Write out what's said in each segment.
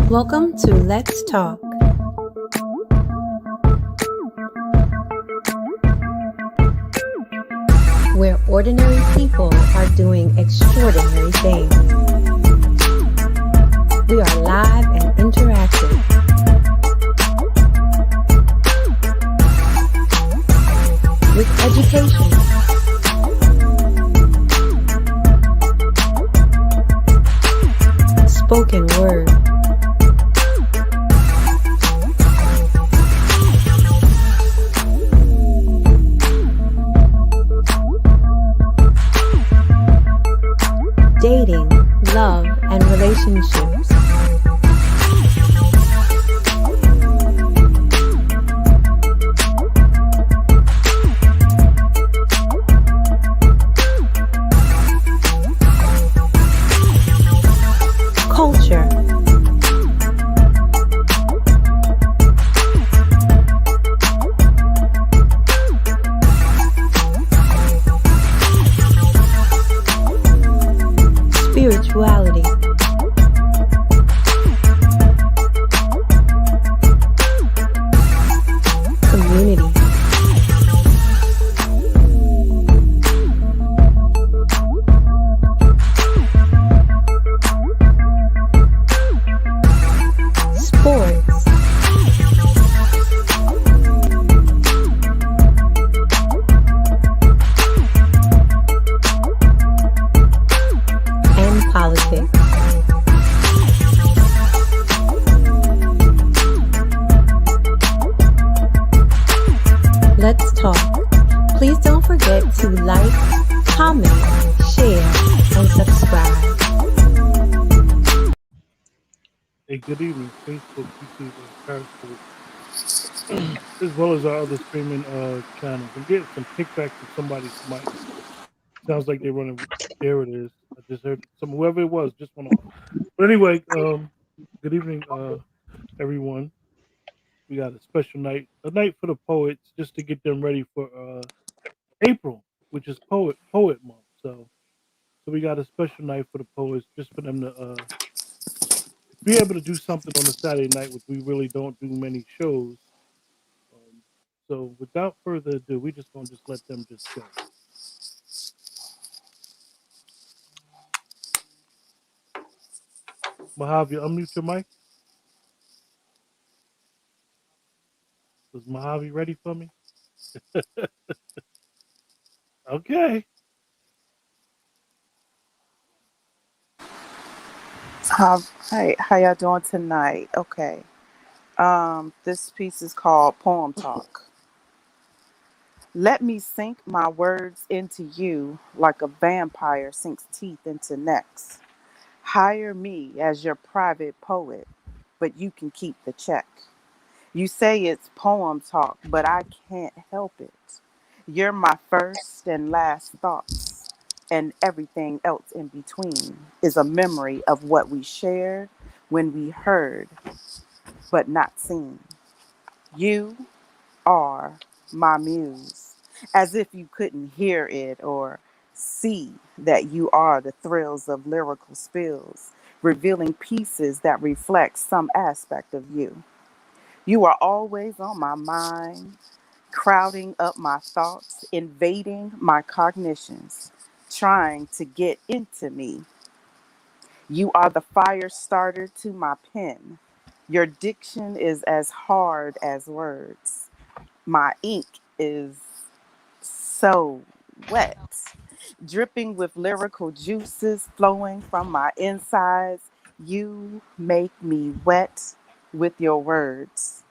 Welcome to Let's Talk. Where ordinary people are doing extraordinary things. We are live and interactive. With education, spoken word, dating, love, and relationships. Culture. Spirituality. Community. Sports. And politics. Let's talk. Please don't forget to like, comment, share, and subscribe. Hey, good evening, Facebook, YouTube, and Periscope, as well as our other streaming channels. I'm getting some kickback from somebody's mic. Sounds like they're running. There it is. I just heard whoever it was just went off. But anyway, good evening, everyone. We got a special night, a night for the poets, just to get them ready for April, which is poet month. So we got a special night for the poets, just for them to be able to do something on a Saturday night, which we really don't do many shows. Um, so without further ado, we just gonna just let them just go. Mojave, unmute your mic. Was Mojave ready for me? Okay. How y'all doing tonight? Okay. This piece is called Poem Talk. Let me sink my words into you like a vampire sinks teeth into necks. Hire me as your private poet, but you can keep the check. You say it's poem talk, but I can't help it. You're my first and last thoughts, and everything else in between is a memory of what we shared when we heard, but not seen. You are my muse, as if you couldn't hear it or see that you are the thrills of lyrical spills, revealing pieces that reflect some aspect of you. You are always on my mind, crowding up my thoughts, invading my cognitions, trying to get into me. You are the fire starter to my pen. Your diction is as hard as words. My ink is so wet, dripping with lyrical juices flowing from my insides. You make me wet with your words.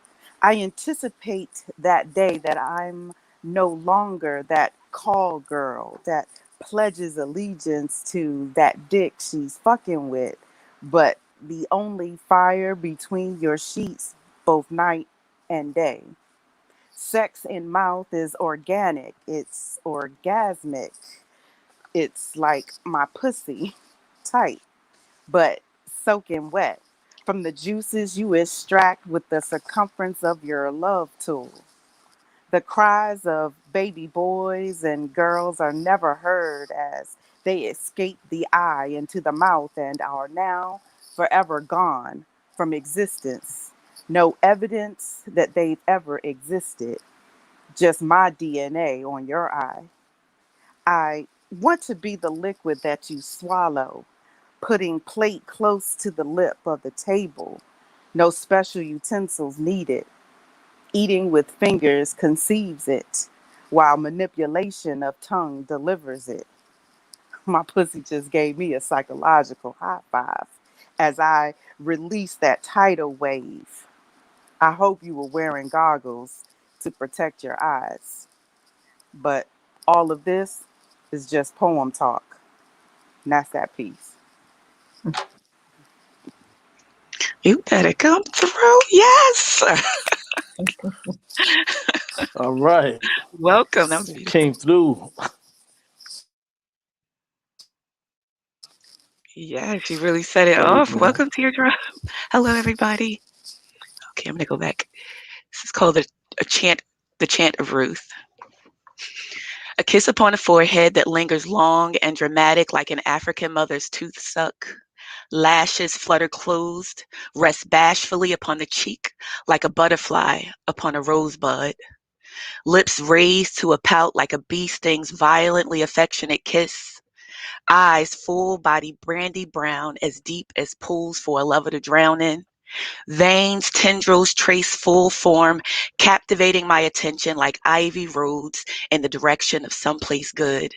I anticipate that day that I'm no longer that call girl that pledges allegiance to that dick she's fucking with, but the only fire between your sheets both night and day. Sex in mouth is organic, it's orgasmic. It's like my pussy, tight, but soaking wet from the juices you extract with the circumference of your love tool. The cries of baby boys and girls are never heard as they escape the eye into the mouth and are now forever gone from existence. No evidence that they've ever existed. Just my DNA on your eye. I want to be the liquid that you swallow, putting plate close to the lip of the table. No special utensils needed. Eating with fingers conceives it, while manipulation of tongue delivers it. My pussy just gave me a psychological high five as I released that tidal wave. I hope you were wearing goggles to protect your eyes. But all of this is just poem talk. And that's that piece. You better come through. Yes. All right. Welcome. That was beautiful. Came through. Yeah, she really set it off. Welcome to your drop. Hello, everybody. Okay, I'm gonna go back. This is called the chant of Ruth. A kiss upon a forehead that lingers long and dramatic like an African mother's tooth suck. Lashes flutter closed, rest bashfully upon the cheek like a butterfly upon a rosebud. Lips raised to a pout like a bee sting's violently affectionate kiss. Eyes full body brandy brown as deep as pools for a lover to drown in. Veins, tendrils trace full form, captivating my attention like ivy roads in the direction of someplace good.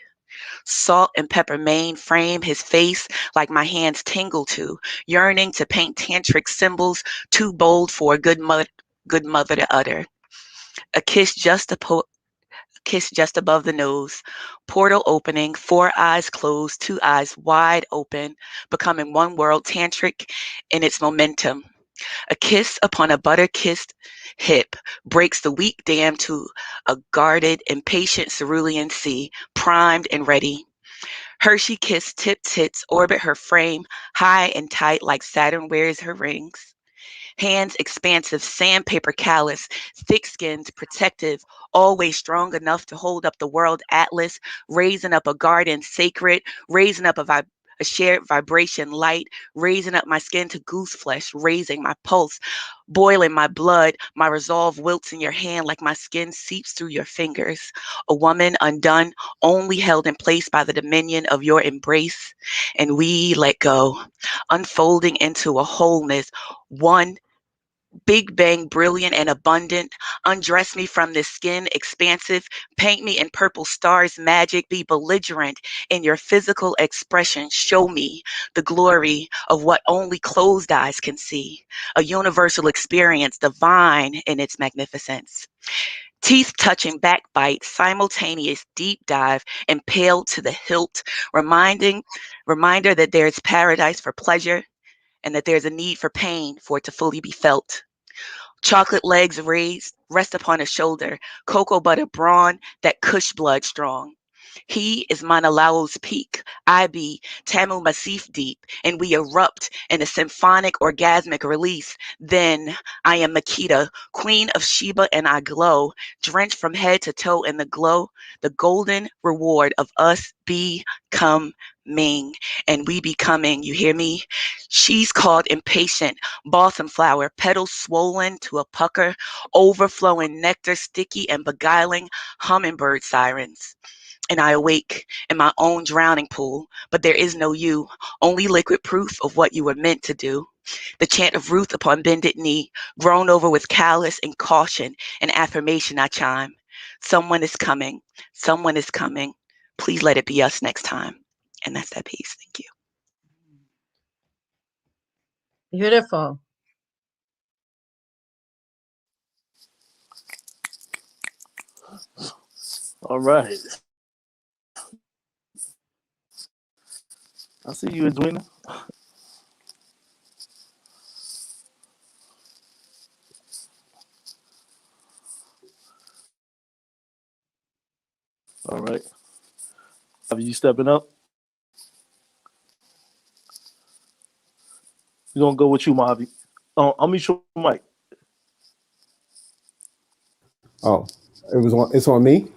Salt and pepper frame his face like my hands tingle to, yearning to paint tantric symbols too bold for a good mother to utter. A kiss just above the nose, portal opening, 4 eyes closed, 2 eyes wide open, becoming one world tantric in its momentum. A kiss upon a butter-kissed hip breaks the weak dam to a guarded, impatient cerulean sea, primed and ready. Hershey-kissed tipped tits orbit her frame, high and tight like Saturn wears her rings. Hands expansive, sandpaper callous, thick-skinned, protective, always strong enough to hold up the world atlas, raising up a garden sacred, raising up a shared vibration light, raising up my skin to goose flesh, raising my pulse, boiling my blood, my resolve wilts in your hand like my skin seeps through your fingers. A woman undone, only held in place by the dominion of your embrace. And we let go, unfolding into a wholeness, one Big bang, brilliant and abundant. Undress me from this skin, expansive. Paint me in purple stars, magic. Be belligerent in your physical expression. Show me the glory of what only closed eyes can see. A universal experience, divine in its magnificence. Teeth touching backbite, simultaneous deep dive, impaled to the hilt. Reminder that there is paradise for pleasure and that there's a need for pain for it to fully be felt. Chocolate legs raised, rest upon a shoulder, cocoa butter brawn, that kush blood strong. He is Manalao's peak, I be Tamu Masif deep, and we erupt in a symphonic orgasmic release. Then I am Makita, queen of Sheba, and I glow, drenched from head to toe in the glow, the golden reward of us becoming, and we becoming, you hear me? She's called impatient, balsam flower, petals swollen to a pucker, overflowing nectar, sticky and beguiling hummingbird sirens. And I awake in my own drowning pool, but there is no you, only liquid proof of what you were meant to do. The chant of Ruth upon bended knee, grown over with callous and caution and affirmation I chime. Someone is coming. Someone is coming. Please let it be us next time. And that's that piece. Thank you. Beautiful. All right. I see you, Edwina. All right. Are you stepping up? We're gonna go with you, Mavi. I'll meet your mic. Oh, it's on me.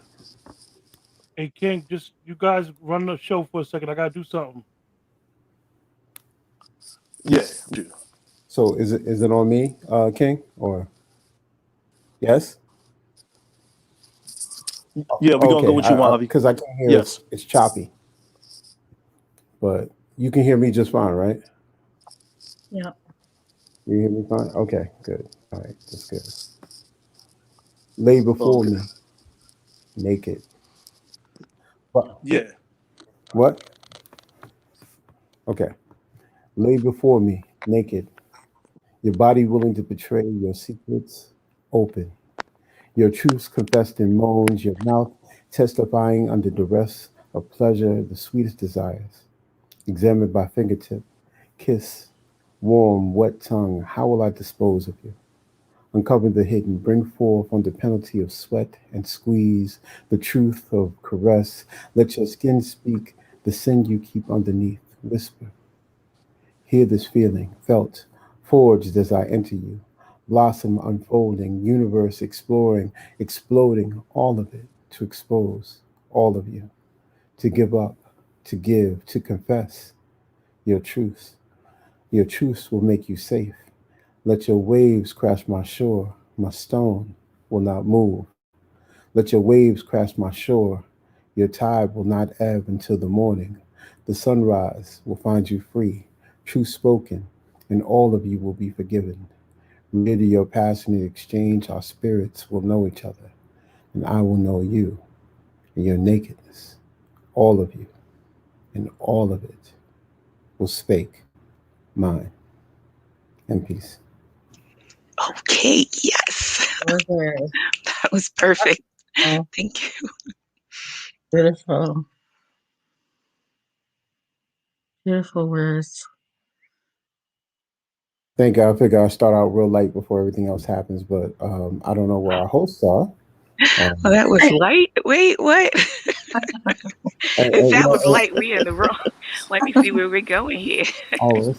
Hey King, just you guys run the show for a second. I gotta do something. Yeah, true. So is it on me, King? Or yes? Yeah, we're gonna go Okay, with you, Mojave. because I can hear Yes. it's choppy, but you can hear me just fine, right? Yeah. You hear me fine? Okay, good. All right, that's good. Lay before Okay. me, naked. What? Yeah. What? Okay. Lay before me, naked. Your body willing to betray your secrets, open. Your truths confessed in moans, your mouth testifying under duress of pleasure, the sweetest desires. Examined by fingertip, kiss, warm, wet tongue, how will I dispose of you? Uncover the hidden, bring forth under penalty of sweat and squeeze the truth of caress. Let your skin speak the sin you keep underneath. Whisper, hear this feeling, felt, forged as I enter you. Blossom unfolding, universe exploring, exploding, all of it to expose all of you, to give up, to give, to confess your truths. Your truths will make you safe. Let your waves crash my shore. My stone will not move. Let your waves crash my shore. Your tide will not ebb until the morning. The sunrise will find you free, truth spoken, and all of you will be forgiven. Near to your passionate exchange, our spirits will know each other, and I will know you and your nakedness. All of you, and all of it will spake mine and peace. Okay, yes. Okay. That was perfect. Oh, Thank you. beautiful. Beautiful words. Thank God. I figure I'll start out real light before everything else happens, but I don't know where our hosts are. Well, Um, that was light. Wait, what? If you that was know, light, we in the wrong. Let me see where we're going here. oh,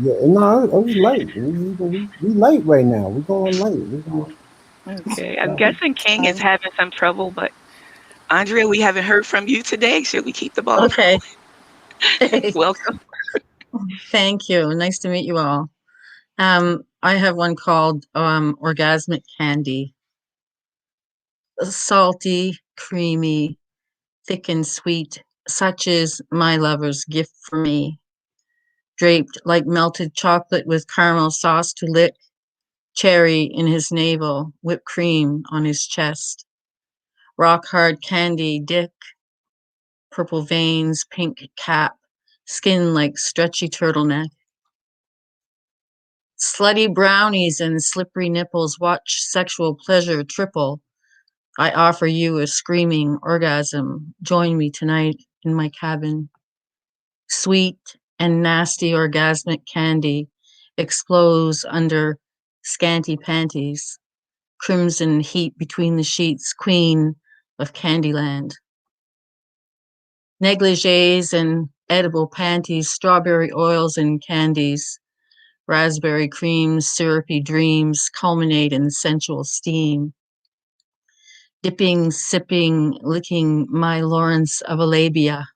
yeah, no, it was late. We late right now. We going late. We going, Okay, I'm guessing King is Time. having some trouble, but Andrea, we haven't heard from you today. Should we keep the ball Okay. rolling? Welcome. Thank you. Nice to meet you all. I have one called Orgasmic Candy. Salty, creamy, thick and sweet, such is my lover's gift for me. Draped like melted chocolate with caramel sauce to lick, cherry in his navel, whipped cream on his chest. Rock hard candy dick, purple veins, pink cap, skin like stretchy turtleneck. Slutty brownies and slippery nipples watch sexual pleasure triple. I offer you a screaming orgasm. Join me tonight in my cabin. Sweet and nasty orgasmic candy explodes under scanty panties. Crimson heat between the sheets, queen of Candyland. Negligees and edible panties, strawberry oils and candies, raspberry creams, syrupy dreams culminate in sensual steam. Dipping, sipping, licking my Lawrence of Arabia.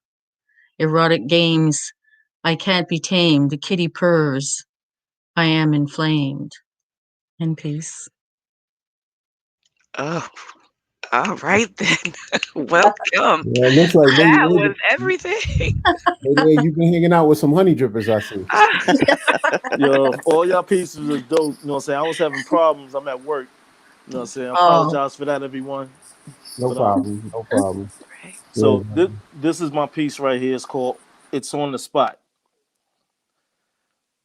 Erotic games. I can't be tamed. The kitty purrs. I am inflamed. In peace. Oh, all right then. Welcome. yeah, it looks like That was everything. Lady, you've been hanging out with some honey drippers. I see. Ah, Yo, all y'all pieces was dope. You know what I'm saying? I was having problems. I'm at work. You know what I'm saying? I Oh, apologize for that, everyone. No But problem. No problem. right. Yeah, so this is my piece right here. It's called "It's on the Spot."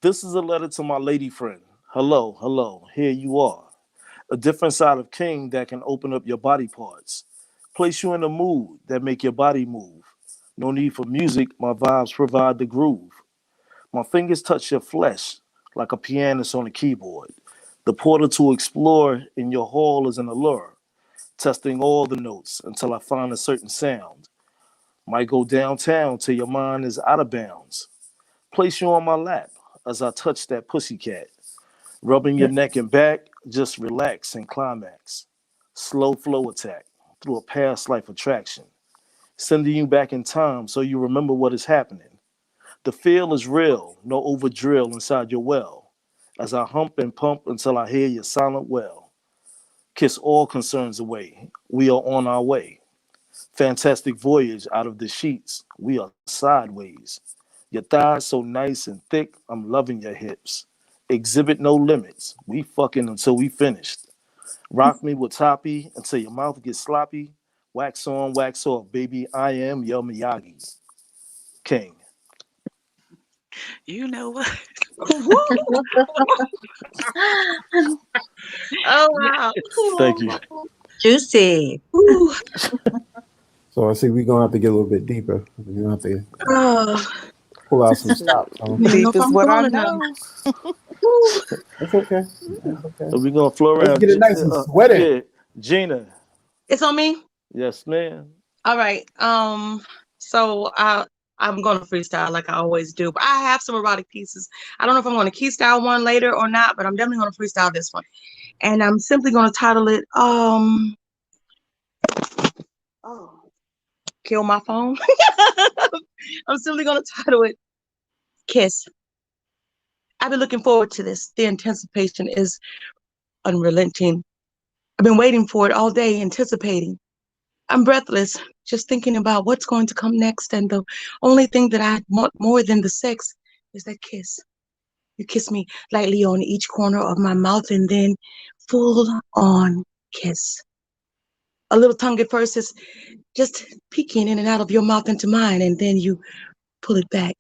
This is a letter to my lady friend. Hello, hello. Here you are. A different side of King that can open up your body parts, place you in a mood that make your body move. No need for music. My vibes provide the groove. My fingers touch your flesh like a pianist on a keyboard. The portal to explore in your hall is an allure, testing all the notes until I find a certain sound. Might go downtown till your mind is out of bounds. Place you on my lap as I touch that pussycat, rubbing your neck and back, just relax and climax. Slow flow attack through a past life attraction, sending you back in time so you remember what is happening. The feel is real, no over drill inside your well. As I hump and pump until I hear your silent well. Kiss all concerns away. We are on our way. Fantastic voyage out of the sheets. We are sideways. Your thighs so nice and thick, I'm loving your hips. Exhibit no limits. We fucking until we finished. Rock me with toppy until your mouth gets sloppy. Wax on, wax off, baby. I am your Miyagi King. You know what? Oh wow. Thank you. Juicy. Ooh. So I see we're gonna have to get a little bit deeper. We're gonna have to Oh, pull out some stops. I don't know Deep if is I'm what I going enough. know. Ooh. That's okay. That's okay. So we're gonna flow Let's around. get it nice and sweaty. Yeah, Gina. It's on me. Yes, ma'am. All right. So I'm gonna freestyle like I always do, but I have some erotic pieces. I don't know if I'm gonna keystyle one later or not, but I'm definitely gonna freestyle this one. And I'm simply gonna title it oh, kill my phone. I'm simply gonna title it Kiss. I've been looking forward to this. The anticipation is unrelenting. I've been waiting for it all day, anticipating. I'm breathless, just thinking about what's going to come next. And the only thing that I want more than the sex is that kiss. You kiss me lightly on each corner of my mouth and then full on kiss. A little tongue at first is just peeking in and out of your mouth into mine, and then you pull it back.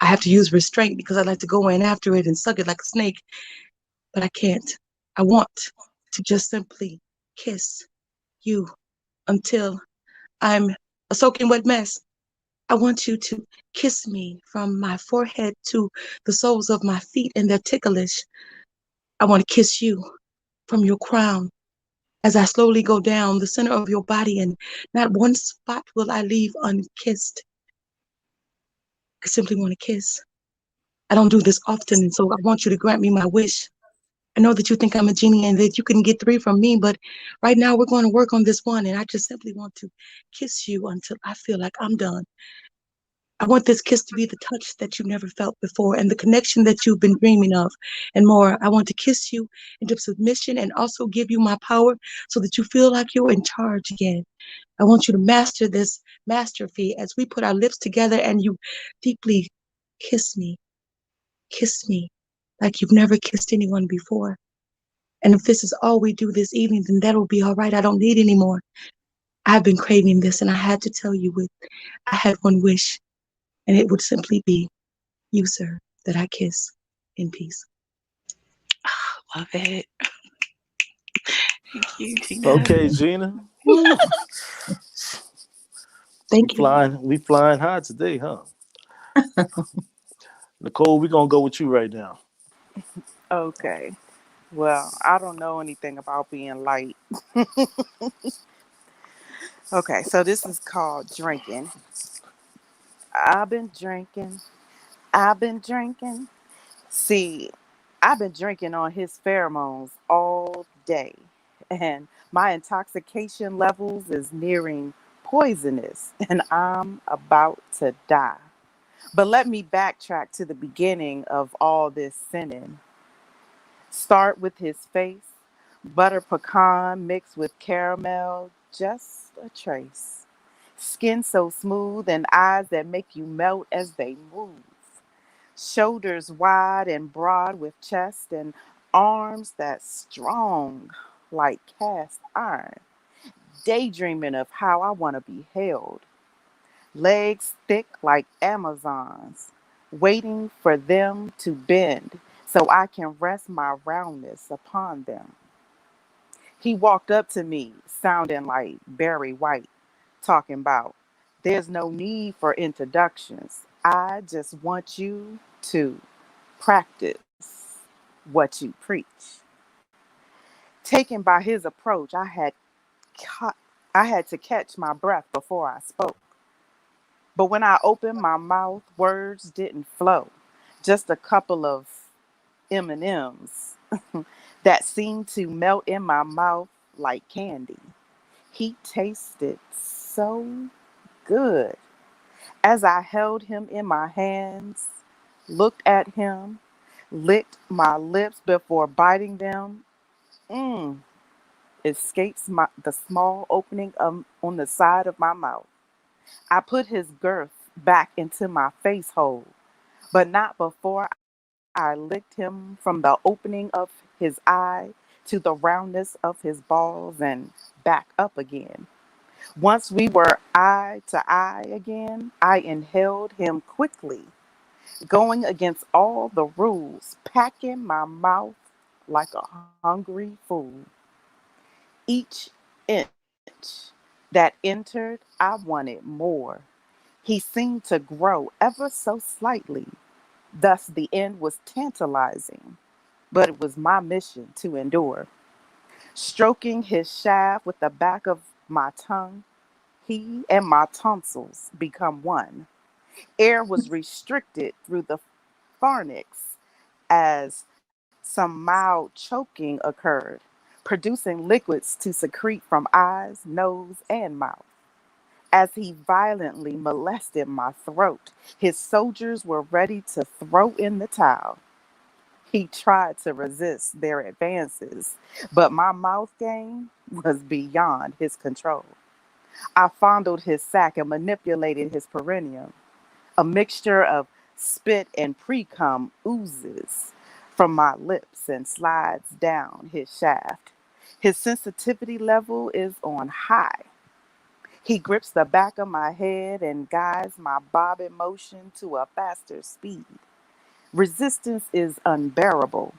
I have to use restraint because I like to go in after it and suck it like a snake, but I can't. I want to just simply kiss you until I'm a soaking wet mess. I want you to kiss me from my forehead to the soles of my feet and their ticklish. I want to kiss you from your crown as I slowly go down the center of your body, and not one spot will I leave unkissed. I simply want to kiss. I don't do this often, and so I want you to grant me my wish. I know that you think I'm a genie and that you can get 3 from me, but right now we're going to work on this one, and I just simply want to kiss you until I feel like I'm done. I want this kiss to be the touch that you never felt before and the connection that you've been dreaming of and more. I want to kiss you into submission and also give you my power so that you feel like you're in charge again. I want you to master this masterfully as we put our lips together and you deeply kiss me like you've never kissed anyone before. And if this is all we do this evening, then that'll be all right. I don't need any more. I've been craving this and I had to tell you I had one wish. And it would simply be you, sir, that I kiss in peace. Love it. Thank you, Gina. Okay, Gina. Thank you. We flying high today, huh? Nicole, we're gonna go with you right now. Okay. Well, I don't know anything about being light. Okay, so this is called drinking. I've been drinking. I've been drinking. See, I've been drinking on his pheromones all day, and my intoxication levels is nearing poisonous, and I'm about to die. But let me backtrack to the beginning of all this sinning. Start with his face, butter pecan mixed with caramel, just a trace. Skin so smooth and eyes that make you melt as they move. Shoulders wide and broad with chest and arms that strong like cast iron. Daydreaming of how I want to be held. Legs thick like Amazons, waiting for them to bend so I can rest my roundness upon them. He walked up to me, sounding like Barry White, talking about, there's no need for introductions. I just want you to practice what you preach. Taken by his approach, I had to catch my breath before I spoke. But when I opened my mouth, words didn't flow. Just a couple of M&Ms that seemed to melt in my mouth like candy. He tasted so good. As I held him in my hands, looked at him, licked my lips before biting them, mm, escapes the small opening on the side of my mouth. I put his girth back into my face hole, but not before I licked him from the opening of his eye to the roundness of his balls and back up again. Once we were eye to eye again, I inhaled him quickly, going against all the rules, packing my mouth like a hungry fool. Each inch that entered, I wanted more. He seemed to grow ever so slightly. Thus, the end was tantalizing, but it was my mission to endure. Stroking his shaft with the back of my tongue, he and my tonsils become one. Air was restricted through the pharynx as some mild choking occurred, producing liquids to secrete from eyes, nose, and mouth. As he violently molested my throat, his soldiers were ready to throw in the towel. He tried to resist their advances, but my mouth game was beyond his control. I fondled his sack and manipulated his perineum. A mixture of spit and pre-cum oozes from my lips and slides down his shaft. His sensitivity level is on high. He grips the back of my head and guides my bobbing motion to a faster speed. Resistance is unbearable.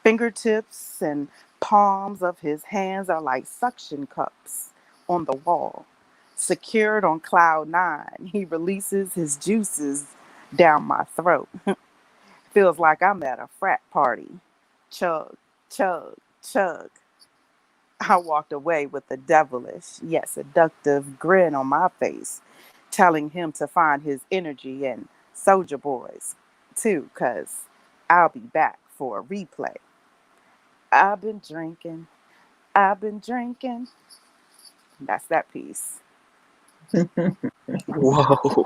Fingertips and palms of his hands are like suction cups on the wall. Secured on cloud nine, he releases his juices down my throat. Feels like I'm at a frat party. Chug, chug, chug. I walked away with a devilish, yet seductive grin on my face, telling him to find his energy in Soldier Boys, too, because I'll be back for a replay. I've been drinking. I've been drinking. That's that piece. Whoa.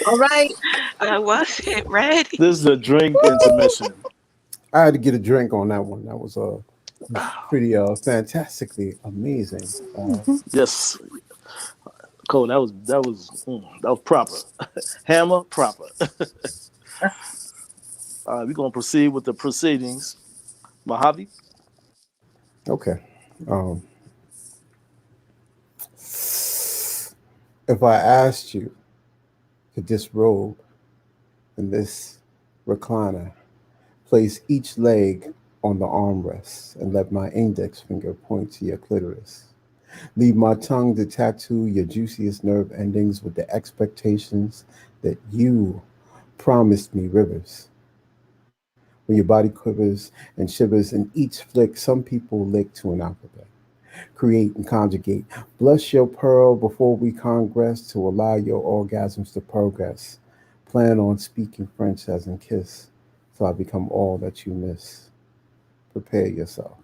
All right. I wasn't ready. This is a drink intermission. I had to get a drink on that one. That was pretty fantastically amazing. Yes, Cole. That was proper. Hammer proper. We're gonna proceed with the proceedings. Mojave. Okay. If I asked you to disrobe in this recliner, place each leg on the armrest and let my index finger point to your clitoris. Leave my tongue to tattoo your juiciest nerve endings with the expectations that you promised me rivers. When your body quivers and shivers in each flick, some people lick to an alphabet. Create and conjugate. Bless your pearl before we congress to allow your orgasms to progress. Plan on speaking French as in kiss, till I become all that you miss. Prepare yourself.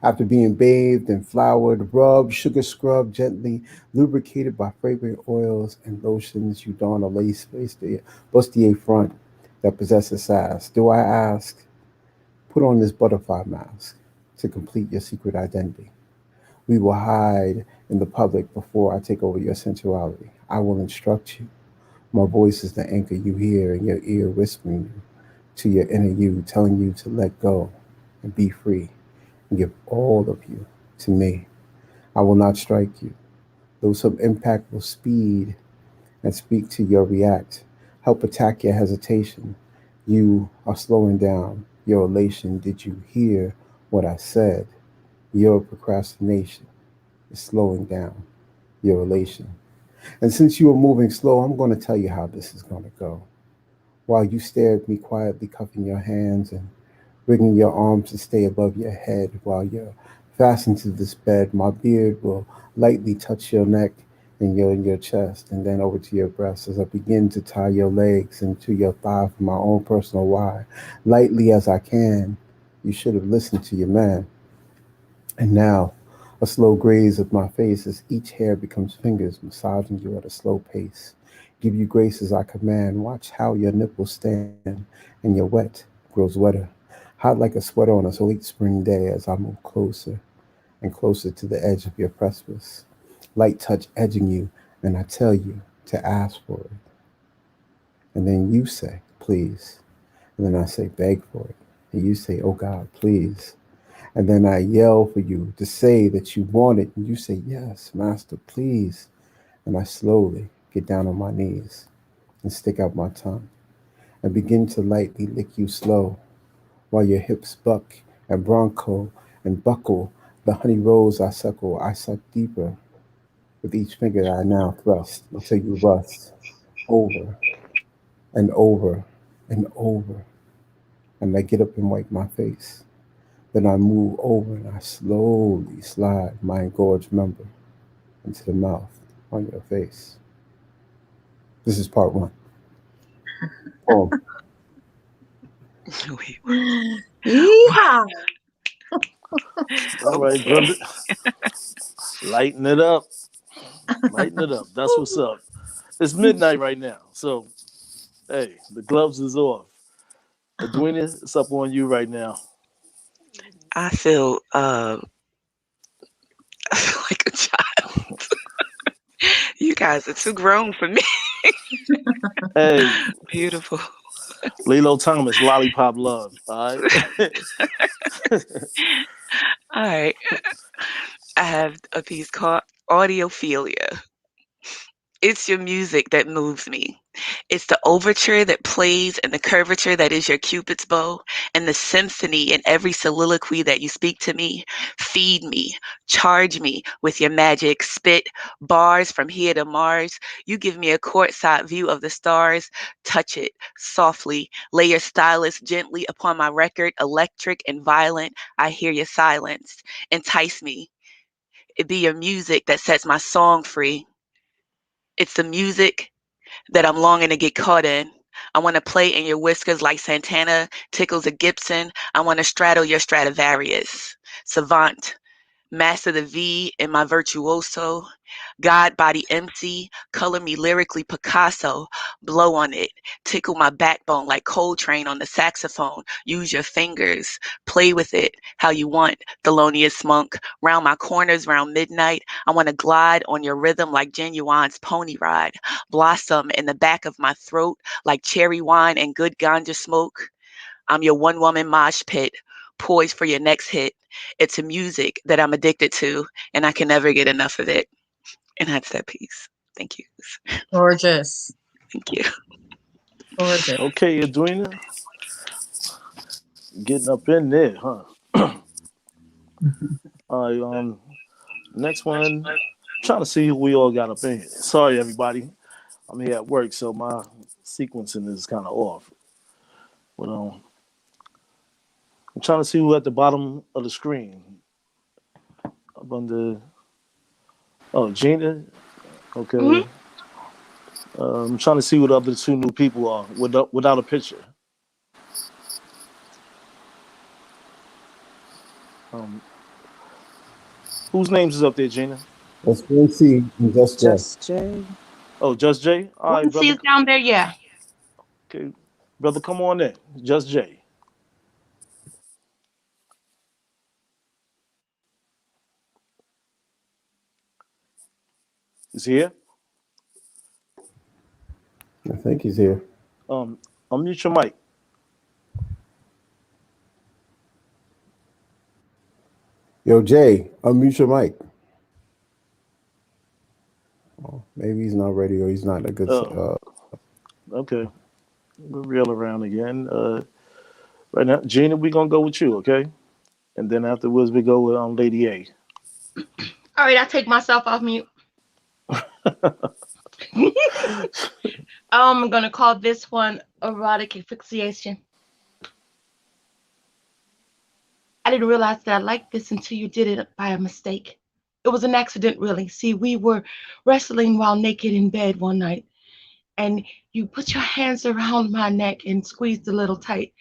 After being bathed and floured, rubbed, sugar scrubbed, gently lubricated by fragrant oils and lotions, you don a lace bustier front that possesses sass. Do I ask? Put on this butterfly mask to complete your secret identity. We will hide in the public before I take over your sensuality. I will instruct you. My voice is the anchor you hear in your ear whispering to your inner you, telling you to let go and be free and give all of you to me. I will not strike you, though some impact will speed and speak to your react. Help attack your hesitation. You are slowing down your elation. Did you hear what I said? Your procrastination is slowing down your elation. And since you are moving slow, I'm going to tell you how this is going to go. While you stare at me quietly, cupping your hands and bringing your arms to stay above your head while you're fastened to this bed, my beard will lightly touch your neck and your chest, and then over to your breast as I begin to tie your legs into your thigh for my own personal why. Lightly as I can, you should have listened to your man. And now A slow graze of my face as each hair becomes fingers, massaging you at a slow pace. Give you grace as I command. Watch how your nipples stand and your wet grows wetter. Hot like a sweater on a late spring day as I move closer and closer to the edge of your precipice. Light touch edging you, and I tell you to ask for it. And then you say, please. And then I say, beg for it. And you say, oh God, please. And then I yell for you to say that you want it. And you say, yes, Master, please. And I slowly get down on my knees and stick out my tongue and begin to lightly lick you slow while your hips buck and bronco and buckle. The honey rose I suck deeper with each finger that I now thrust until you rust over and over and over. And I get up and wipe my face. Then I move over and I slowly slide my engorged member into the mouth on your face. This is part one. Oh, Wait, Yeehaw. All right, okay. brother. Lighten it up. Lighten it up. That's what's up. It's midnight right now. So, hey, the gloves is off. Edwina, it's up on you right now. I feel I feel like a child. You guys are too grown for me. Hey, Beautiful. Lilo Thomas, Lollipop Love. All right. All right. I have a piece called Audiophilia. It's your music that moves me. It's the overture that plays and the curvature that is your Cupid's bow and the symphony in every soliloquy that you speak to me. Feed me, charge me with your magic, spit bars from here to Mars. You give me a courtside view of the stars. Touch it softly. Lay your stylus gently upon my record, electric and violent. I hear your silence. Entice me. It be your music that sets my song free. It's the music that I'm longing to get caught in. I want to play in your whiskers like Santana tickles a Gibson. I want to straddle your Stradivarius. Savant, master the V in my virtuoso. God body MC, color me lyrically Picasso. Blow on it, tickle my backbone like Coltrane on the saxophone. Use your fingers, play with it how you want. Thelonious Monk, round my corners round midnight. I want to glide on your rhythm like Genuine's pony ride. Blossom in the back of my throat like cherry wine and good ganja smoke. I'm your one woman mosh pit, poised for your next hit. It's a music that I'm addicted to, and I can never get enough of it. And that's that piece. Thank you. Gorgeous. Thank you. Gorgeous. Okay, Edwina, getting up in there, huh? All right, next one. Trying to see who we all got up in here. Sorry, everybody. I'm here at work, so my sequencing is kind of off. But I'm trying to see who at the bottom of the screen. Up under. Oh, Gina. Mhm. Okay. I'm trying to see what the other two new people are without a picture. Um, whose names is up there, Gina? that's Gracie and Just Jay. Just Jay. Oh, Just Jay. All right, Quincy brother. is down there, yeah. Okay, brother, come on in. Just Jay. Is he here? I think he's here. Um, unmute your mic. Yo, Jay, unmute your mic. Oh, maybe he's not ready or he's not in a good. Oh, okay. We'll reel around again. Right now, Gina, we're gonna go with you, okay? And then afterwards, we go with Lady A. All right, I take myself off mute. I'm gonna call this one erotic asphyxiation. I didn't realize that I liked this until you did it by a mistake. It was an accident, really. See, we were wrestling while naked in bed one night, and you put your hands around my neck and squeezed a little tight.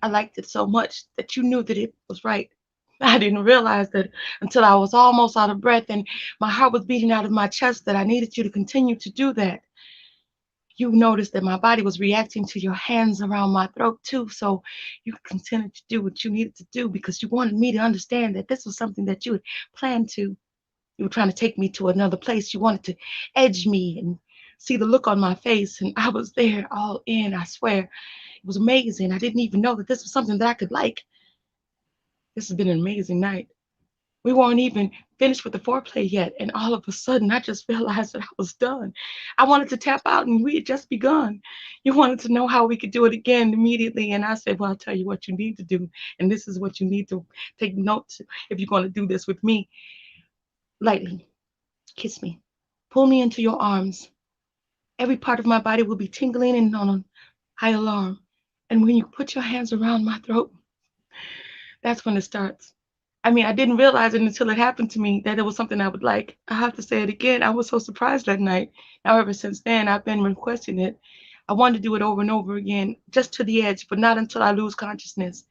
I liked it so much that you knew that it was right. I didn't realize that until I was almost out of breath and my heart was beating out of my chest that I needed you to continue to do that. You noticed that my body was reacting to your hands around my throat too. So you continued to do what you needed to do because you wanted me to understand that this was something that you had planned to. You were trying to take me to another place. You wanted to edge me and see the look on my face. And I was there all in, I swear. It was amazing. I didn't even know that this was something that I could like. This has been an amazing night. We weren't even finished with the foreplay yet, and all of a sudden, I just realized that I was done. I wanted to tap out, and we had just begun. You wanted to know how we could do it again immediately, and I said, well, I'll tell you what you need to do, and this is what you need to take note if you're going to do this with me. Lightly, kiss me. Pull me into your arms. Every part of my body will be tingling and on a high alarm. And when you put your hands around my throat, that's when it starts. I mean, I didn't realize it until it happened to me that it was something I would like. I have to say it again. I was so surprised that night. Now, ever since then, I've been requesting it. I wanted to do it over and over again, just to the edge, but not until I lose consciousness.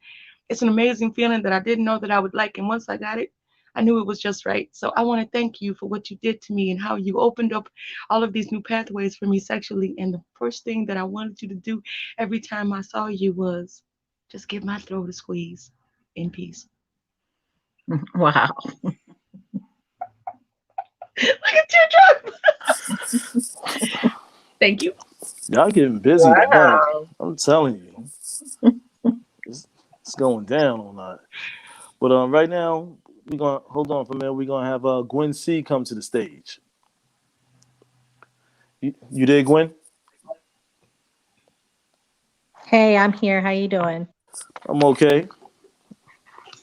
It's an amazing feeling that I didn't know that I would like. And once I got it, I knew it was just right. So I want to thank you for what you did to me and how you opened up all of these new pathways for me sexually. And the first thing that I wanted you to do every time I saw you was just give my throat a squeeze in peace. Wow. Like a teardrop. Thank you. Y'all getting busy tonight. Wow. I'm telling you. It's going down on that. But right now, we're going to hold on for a minute. We're going to have Gwen C come to the stage. You there, Gwen? Hey, I'm here. How you doing? I'm okay.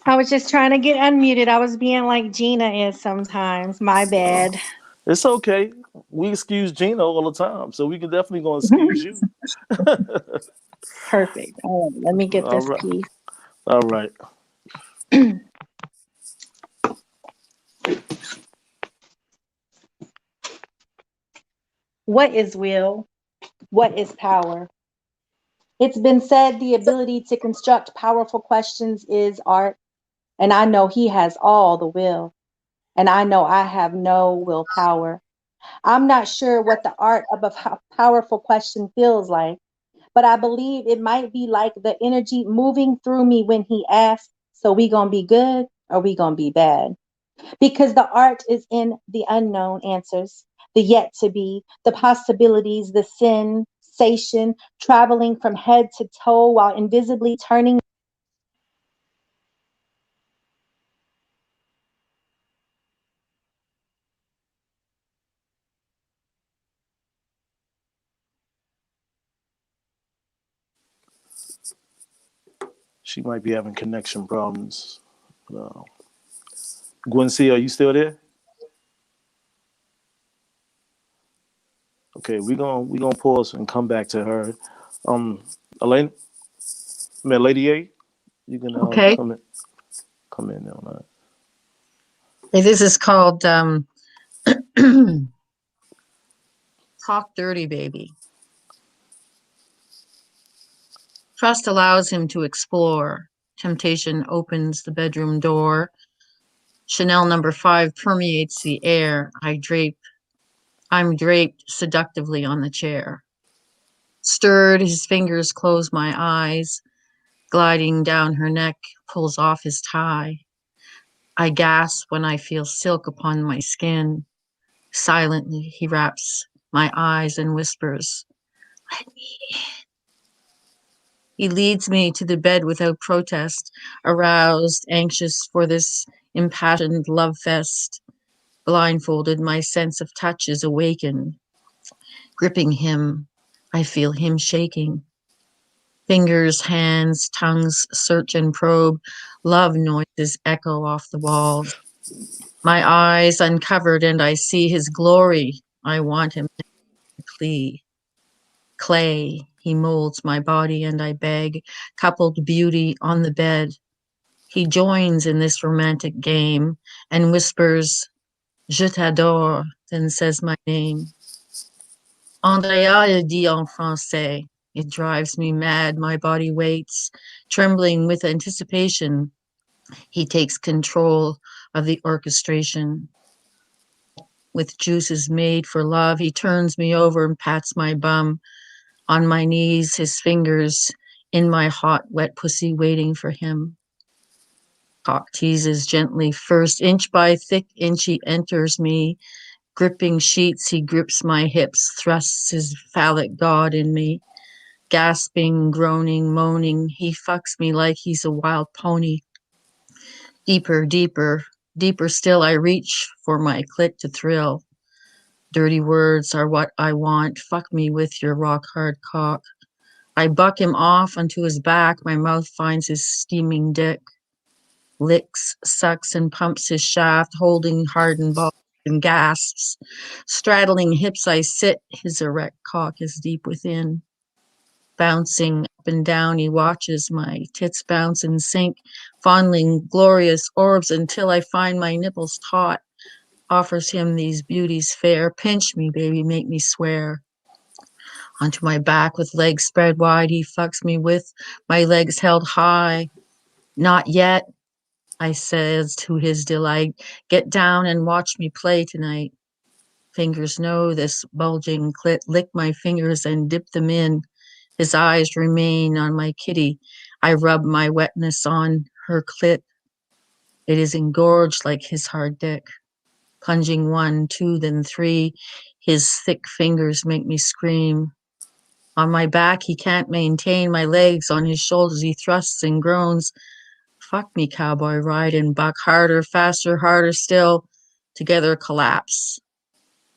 I was just trying to get unmuted. I was being like Gina is sometimes. My bad. It's okay. We excuse Gina all the time, so we can definitely going to excuse you. Perfect. All right, let me get All this right. piece. All right. What is will? What is power? It's been said the ability to construct powerful questions is art, and I know he has all the will, and I know I have no willpower. I'm not sure what the art of a powerful question feels like, but I believe it might be like the energy moving through me when he asks, so we gonna be good or we gonna be bad? Because the art is in the unknown answers, the yet to be, the possibilities, the sensation, traveling from head to toe while invisibly turning. She might be having connection problems. Gwen C, are you still there? Okay, we're gonna pause and come back to her. Elaine, Lady A, you can Okay. come in on that. Hey, this is called Talk Dirty Baby. Trust allows him to explore. Temptation opens the bedroom door. Chanel number 5 permeates the air. I'm draped seductively on the chair. Stirred, his fingers close my eyes. Gliding down her neck, pulls off his tie. I gasp when I feel silk upon my skin. Silently, he wraps my eyes and whispers, "Let me in." He leads me to the bed without protest, aroused, anxious for this impassioned love fest. Blindfolded, my sense of touch is awakened. Gripping him, I feel him shaking. Fingers, hands, tongues search and probe. Love noises echo off the walls. My eyes uncovered and I see his glory. I want him to plea. Clay, he molds my body and I beg. Coupled beauty on the bed. He joins in this romantic game and whispers, "Je t'adore," then says my name. Andrea le dit en français. It drives me mad. My body waits, trembling with anticipation. He takes control of the orchestration. With juices made for love, he turns me over and pats my bum. On my knees, his fingers in my hot, wet pussy waiting for him. Cock teases gently. First, inch by thick inch, he enters me. Gripping sheets, he grips my hips, thrusts his phallic god in me. Gasping, groaning, moaning, he fucks me like he's a wild pony. Deeper, deeper, deeper still, I reach for my clit to thrill. Dirty words are what I want. Fuck me with your rock hard cock. I buck him off onto his back. My mouth finds his steaming dick. Licks, sucks, and pumps his shaft, holding hardened balls and gasps. Straddling hips, I sit. His erect cock is deep within. Bouncing up and down, he watches my tits bounce and sink, fondling glorious orbs until I find my nipples taut. Offers him these beauties fair. Pinch me, baby, make me swear. Onto my back with legs spread wide, he fucks me with my legs held high. Not yet, I says to his delight. Get down and watch me play tonight. Fingers know this bulging clit. Lick my fingers and dip them in. His eyes remain on my kitty. I rub my wetness on her clit. It is engorged like his hard dick. Plunging 1, 2, then 3. His thick fingers make me scream. On my back, he can't maintain my legs. On his shoulders, he thrusts and groans. Fuck me, cowboy, ride and buck. Harder, faster, harder still. Together collapse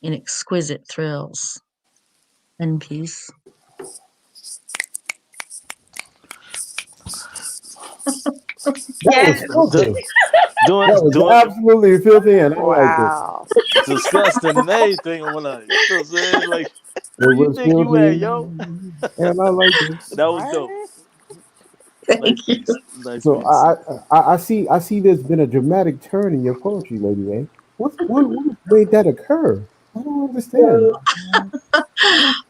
in exquisite thrills. And peace. That was filthy. Doing, That was doing absolutely filthy, and I liked it. Wow. disgusting and everything when I, you know what I'm saying? Like, It where you was think you at, filthy, yo? and I liked it. That was dope. Right? Nice Thank you. piece. Nice So piece. I see there's been a dramatic turn in your poetry, Lady A. What made that occur? I don't understand.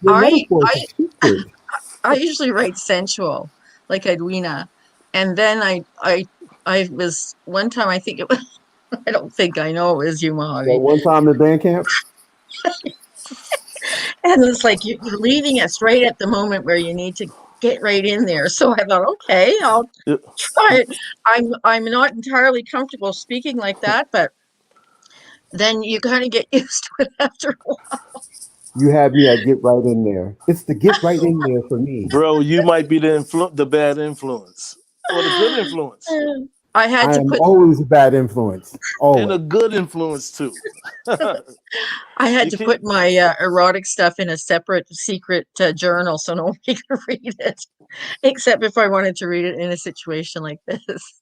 Your I, metaphors I, are stupid. I usually write sensual, like Edwina. And then I was, one time I think it was, I don't think I know it was you, That Mojave. one time in band camp, And it's like you're leaving us right at the moment where you need to get right in there. So I thought, okay, I'll Yeah. try it. I'm not entirely comfortable speaking like that, but then you kind of get used to it after a while. you had me at get right in there. It's the get right in there for me. Bro, you might be the bad influence. Or the good influence. I had I to am put always a bad influence. And a Always. good influence too. I had You to can't- put my erotic stuff in a separate secret journal so nobody could read it, except if I wanted to read it in a situation like this.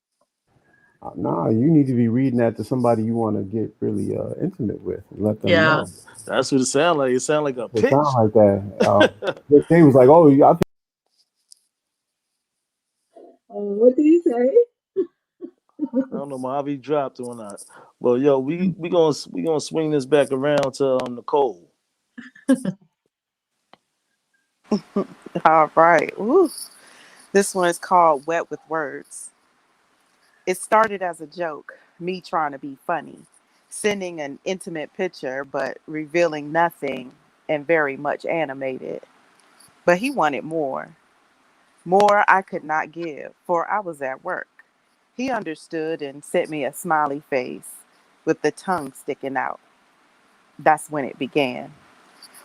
Nah, you need to be reading that to somebody you want to get really intimate with and let them Yeah. know. That's what it sound like. It sound like a It pitch. sounds like that. They was like, "Oh, I think What did he say? I don't know, Mojave dropped or not. Well, yo, we gonna swing this back around to Nicole. All right. Ooh. This one is called Wet with Words. It started as a joke, me trying to be funny, sending an intimate picture but revealing nothing and very much animated. But he wanted more. More I could not give, for I was at work. He understood and sent me a smiley face with the tongue sticking out. That's when it began.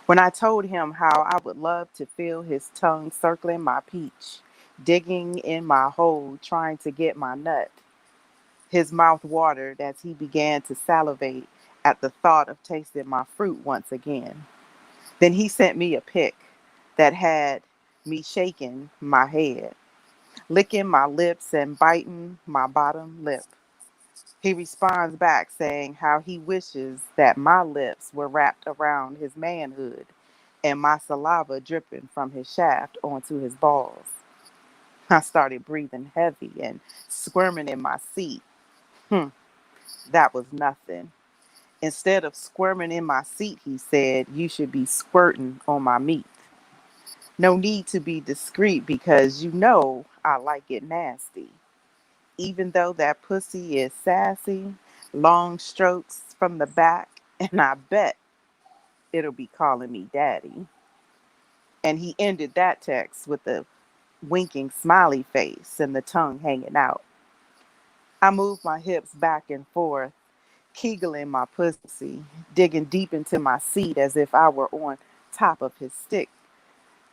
When I told him how I would love to feel his tongue circling my peach, digging in my hole, trying to get my nut. His mouth watered as he began to salivate at the thought of tasting my fruit once again. Then he sent me a pic that had me shaking my head, licking my lips and biting my bottom lip. He responds back saying how he wishes that my lips were wrapped around his manhood and my saliva dripping from his shaft onto his balls. I started breathing heavy and squirming in my seat. That was nothing. Instead of squirming in my seat, he said, you should be squirting on my meat. No need to be discreet because you know I like it nasty. even though that pussy is sassy, long strokes from the back, and I bet it'll be calling me daddy. And he ended that text with a winking smiley face and the tongue hanging out. I moved my hips back and forth, kegling my pussy, digging deep into my seat as if I were on top of his stick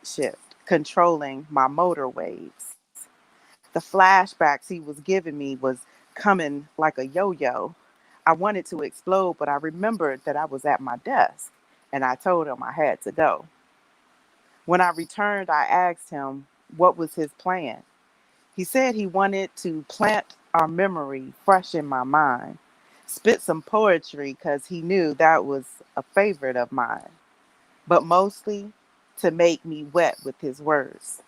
shift, controlling my motor waves. The flashbacks he was giving me was coming like a yo-yo. I wanted to explode, but I remembered that I was at my desk, and I told him I had to go. When I returned, I asked him what was his plan. He said he wanted to plant our memory fresh in my mind, spit some poetry because he knew that was a favorite of mine, but mostly to make me wet with his words.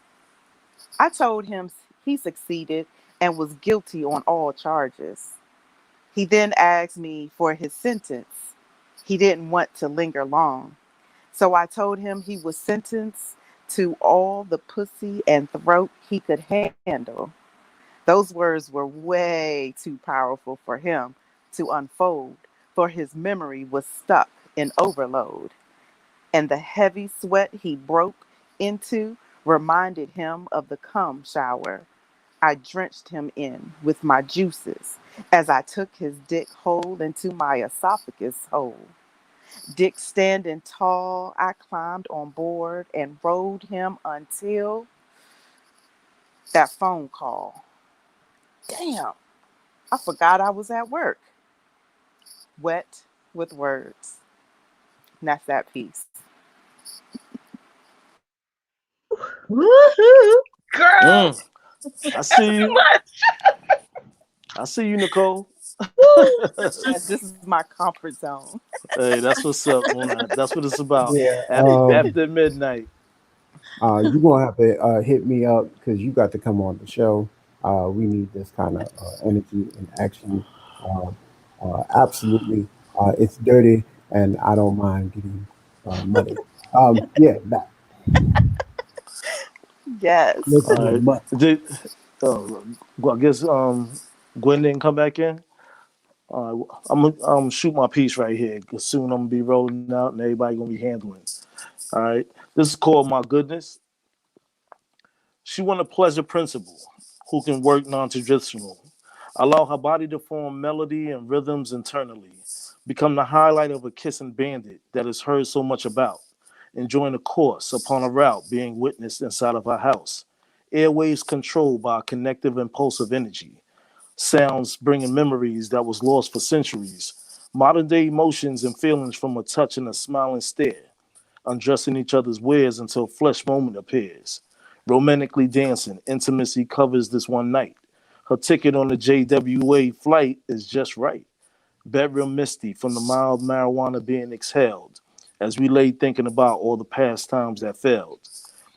I told him he succeeded and was guilty on all charges. He then asked me for his sentence. He didn't want to linger long. So I told him he was sentenced to all the pussy and throat he could handle. Those words were way too powerful for him to unfold, for his memory was stuck in overload, and the heavy sweat he broke into reminded him of the cum shower I drenched him in with my juices as I took his dick hole into my esophagus hole. Dick standing tall, I climbed on board and rode him until that phone call. Damn, I forgot I was at work. Wet with words. And that's that piece. Woohoo! Girl, Mm, I see too you. much. I see you, Nicole. This is my comfort zone. Hey, that's what's up, Mona. That's what it's about. Yeah. After midnight. You're gonna have to hit me up because you got to come on the show. We need this kind of energy and action. Uh, Absolutely, it's dirty, and I don't mind getting muddy. Yeah, that. Yes. Let's All get right. muddy. Did I guess Gwen didn't come back in? I'm gonna shoot my piece right here because soon I'm gonna be rolling out and everybody gonna be handling. All right. This is called My Goodness. She want a pleasure principle who can work non-traditional. Allow her body to form melody and rhythms internally. Become the highlight of a kissing bandit that is heard so much about. Enjoying a course upon a route being witnessed inside of her house. Airways controlled by a connective impulsive energy. Sounds bringing memories that was lost for centuries. Modern day emotions and feelings from a touch and a smiling stare. Undressing each other's wares until flesh moment appears. Romantically dancing, intimacy covers this one night. Her ticket on the JWA flight is just right. Bedroom misty from the mild marijuana being exhaled. As we lay thinking about all the past times that failed.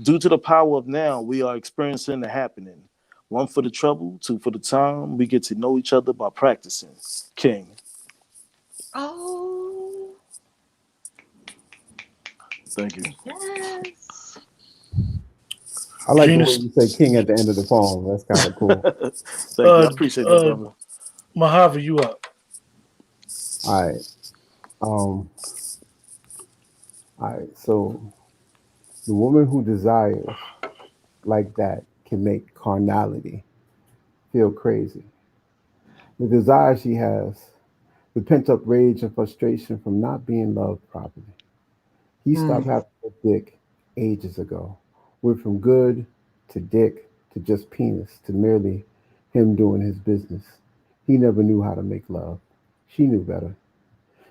Due to the power of now, we are experiencing the happening. One for the trouble, two for the time. We get to know each other by practicing. King. Oh, Thank you. yes. I like the way Genus, you say "king" at the end of the poem. That's kind of cool. Thank you. I appreciate that, brother. Mojave, you up? All right. Um. All right. So the woman who desires like that can make carnality feel crazy. The desire she has, the pent up rage and frustration from not being loved properly. He stopped Mm. having a dick ages ago. Went from good to dick to just penis to merely him doing his business. He never knew how to make love. She knew better.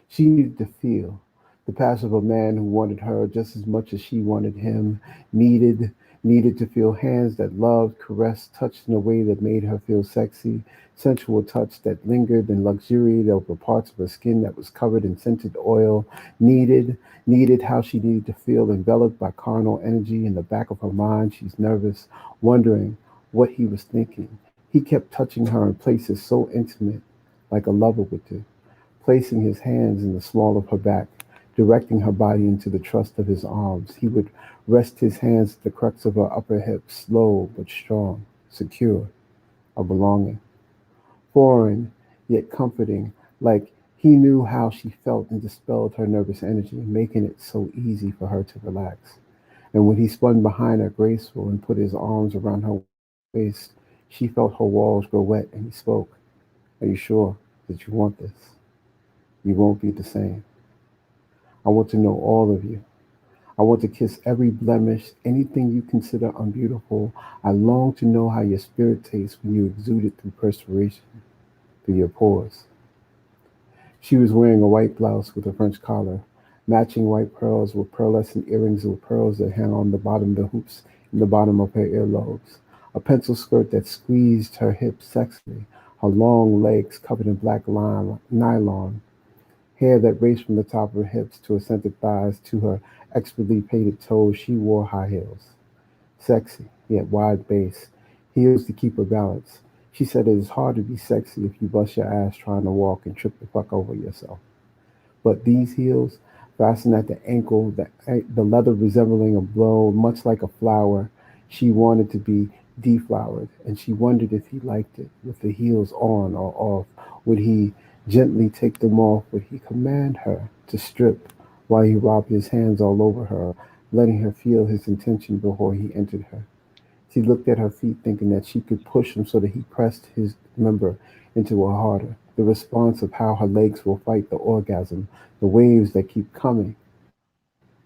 She needed to feel the passion of a man who wanted her just as much as she wanted him, needed needed to feel hands that loved, caressed, touched in a way that made her feel sexy, sensual touch that lingered and luxuriated over parts of her skin that was covered in scented oil, needed how she needed to feel enveloped by carnal energy in the back of her mind. She's nervous, wondering what he was thinking. He kept touching her in places so intimate, like a lover would do, placing his hands in the small of her back, directing her body into the trust of his arms. He would rest his hands at the crux of her upper hip, slow but strong, secure, a belonging. foreign yet comforting, like he knew how she felt and dispelled her nervous energy, making it so easy for her to relax. And when he spun behind her graceful and put his arms around her waist, she felt her walls grow wet and he spoke. Are you sure that you want this? You won't be the same. I want to know all of you. I want to kiss every blemish, anything you consider unbeautiful. I long to know how your spirit tastes when you exude it through perspiration, through your pores. She was wearing a white blouse with a French collar, matching white pearls with pearlescent earrings with pearls that hang on the bottom of the hoops in the bottom of her earlobes, a pencil skirt that squeezed her hips sexily, her long legs covered in black nylon, hair that raced from the top of her hips to her centered thighs to her expertly painted toes. She wore high heels. Sexy, yet wide base, heels to keep her balance. She said it is hard to be sexy if you bust your ass trying to walk and trip the fuck over yourself. But these heels, fastened at the ankle, the leather resembling a blow, much like a flower, she wanted to be deflowered, and she wondered if he liked it, with the heels on or off. Would he gently take them off? Would he command her to strip while he rubbed his hands all over her, letting her feel his intention before he entered her? She looked at her feet, thinking that she could push him so that he pressed his member into her harder. The response of how her legs will fight the orgasm, the waves that keep coming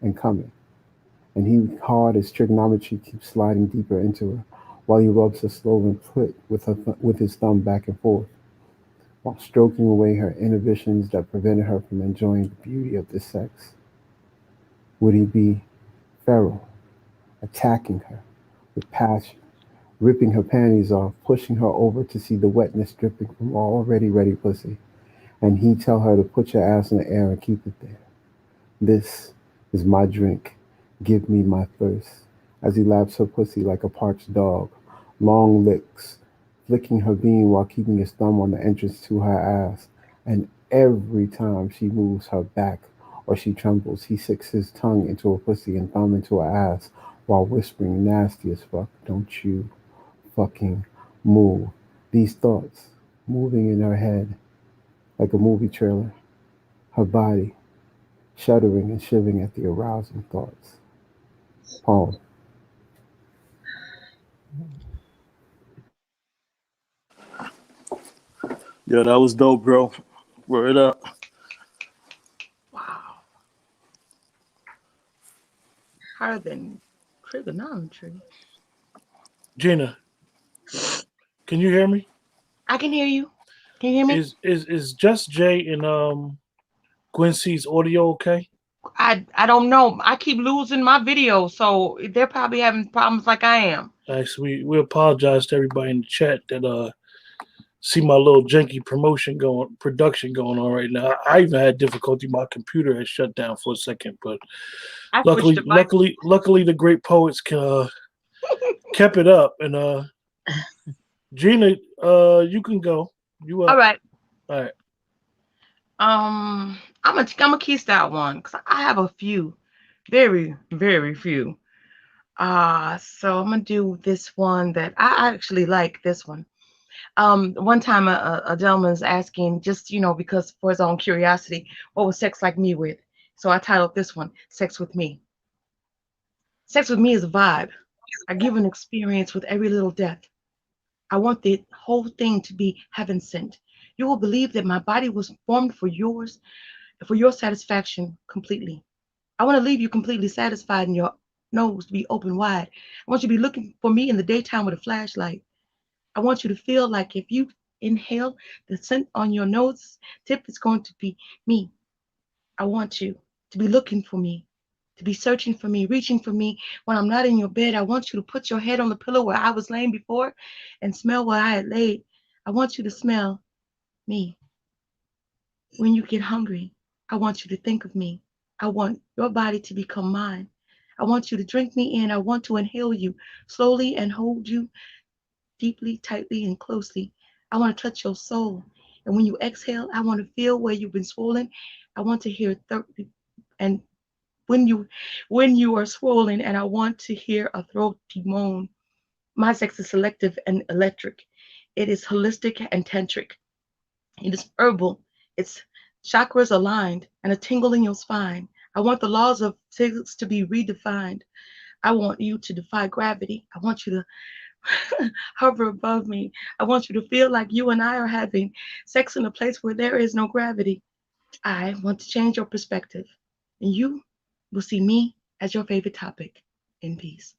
and coming. And he, hard as trigonometry, keeps sliding deeper into her, while he rubs her swollen foot with his thumb back and forth, while stroking away her inhibitions that prevented her from enjoying the beauty of this sex. Would he be feral, attacking her with passion, ripping her panties off, pushing her over to see the wetness dripping from already ready pussy, and he tell her to put your ass in the air and keep it there? This is my drink. Give me my thirst. As he laps her pussy like a parched dog, long licks, flicking her bean while keeping his thumb on the entrance to her ass. And every time she moves her back or she trembles, he sticks his tongue into her pussy and thumb into her ass while whispering nasty as fuck, don't you fucking move. These thoughts moving in her head like a movie trailer, her body shuddering and shivering at the arousing thoughts. Poem. Yeah, that was dope, bro. Word up. Wow. Harder than trigonometry. Gina, can you hear me? I can hear you. Can you hear me? Is Just Jay and Quincy's audio okay? I don't know. I keep losing my video, so they're probably having problems like I am. Actually, we apologize to everybody in the chat that see my little janky production going on right now. I even had difficulty. My computer had shut down for a second, but I switched luckily, the great poets kept it up. And Gina, you can go. You up? All right. All right. I'm gonna kiss that one because I have a few, very very few. So I'm gonna do this one that I actually like. This one. One time a gentleman's asking, just because for his own curiosity, what was sex like me with? So I titled this one "Sex with Me." Sex with me is a vibe. I give an experience with every little death. I want the whole thing to be heaven sent. You will believe that my body was formed for yours, for your satisfaction completely. I want to leave you completely satisfied and your nose to be open wide. I want you to be looking for me in the daytime with a flashlight. I want you to feel like if you inhale the scent on your nose tip, it's going to be me. I want you to be looking for me, to be searching for me, reaching for me when I'm not in your bed. I want you to put your head on the pillow where I was laying before and smell where I had laid. I want you to smell me. When you get hungry, I want you to think of me. I want your body to become mine. I want you to drink me in. I want to inhale you slowly and hold you deeply, tightly, and closely. I want to touch your soul. And when you exhale, I want to feel where you've been swollen. I want to hear and when you are swollen, and I want to hear a throaty moan. My sex is selective and electric. It is holistic and tantric. It is herbal. It's chakras aligned and a tingle in your spine. I want the laws of physics to be redefined. I want you to defy gravity. I want you to hover above me. I want you to feel like you and I are having sex in a place where there is no gravity. I want to change your perspective, and you will see me as your favorite topic. In peace.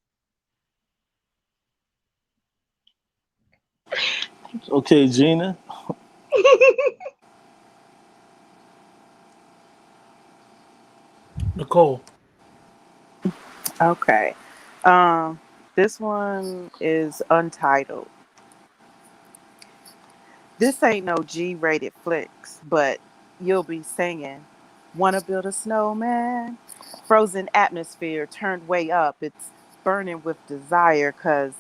Okay, Gina. Nicole. Okay. This one is untitled. This ain't no G-rated flicks, but you'll be singing. Wanna build a snowman? Frozen atmosphere turned way up. It's burning with desire, 'cause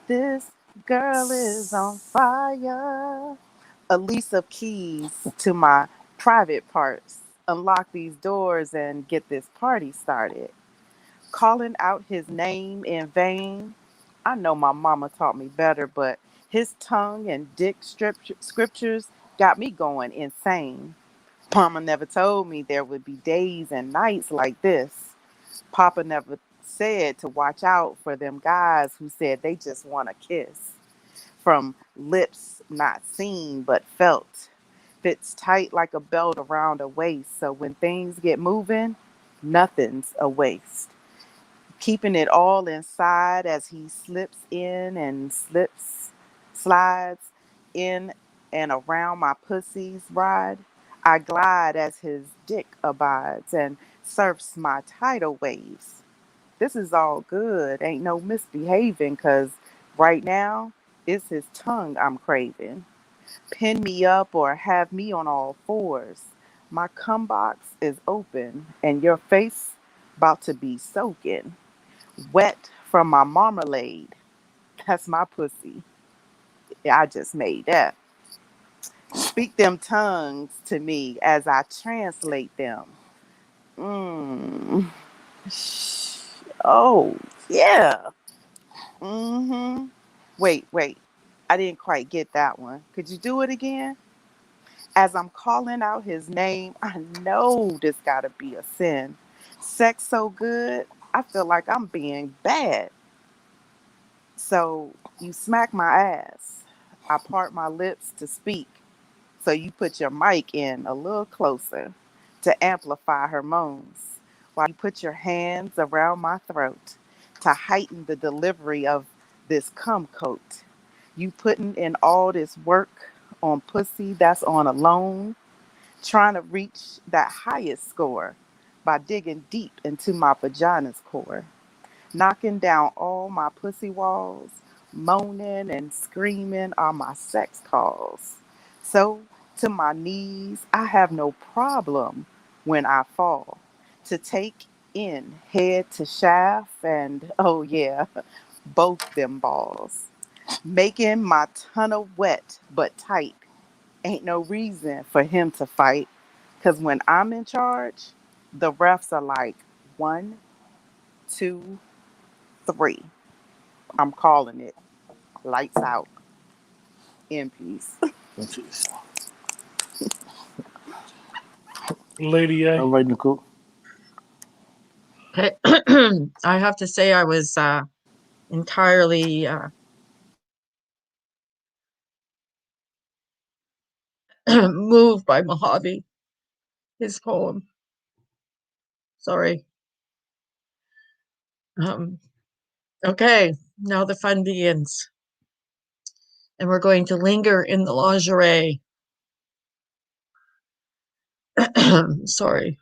this girl is on fire. A lease of keys to my private parts. Unlock these doors and get this party started. Calling out his name in vain. I know my mama taught me better, but his tongue and dick scriptures got me going insane. Mama never told me there would be days and nights like this. Papa never said to watch out for them guys who said they just want a kiss. From lips not seen but felt. Fits tight like a belt around a waist. So when things get moving, nothing's a waste. Keeping it all inside as he slips in and slides in and around my pussy's ride. I glide as his dick abides and surfs my tidal waves. This is all good, ain't no misbehaving, 'cause right now it's his tongue I'm craving. Pin me up or have me on all fours. My cum box is open and your face about to be soaking. Wet from my marmalade. That's my pussy. I just made that. Speak them tongues to me as I translate them. Mmm. Oh, yeah. Mm-hmm. Wait. I didn't quite get that one. Could you do it again? As I'm calling out his name, I know this gotta be a sin. Sex so good, I feel like I'm being bad. So you smack my ass. I part my lips to speak. So you put your mic in a little closer to amplify her moans, while you put your hands around my throat to heighten the delivery of this cum coat. You putting in all this work on pussy that's on a loan, trying to reach that highest score by digging deep into my vagina's core, knocking down all my pussy walls, moaning and screaming are my sex calls. So to my knees, I have no problem when I fall to take in head to shaft and oh yeah, both them balls. Making my tunnel wet but tight. Ain't no reason for him to fight. 'Cause when I'm in charge, the refs are like 1, 2, 3. I'm calling it. Lights out. In peace. Lady A. All right, Nicole. Okay. I have to say I was entirely moved by Mojave, his poem. Sorry. Okay, now the fun begins. And we're going to linger in the lingerie. Sorry.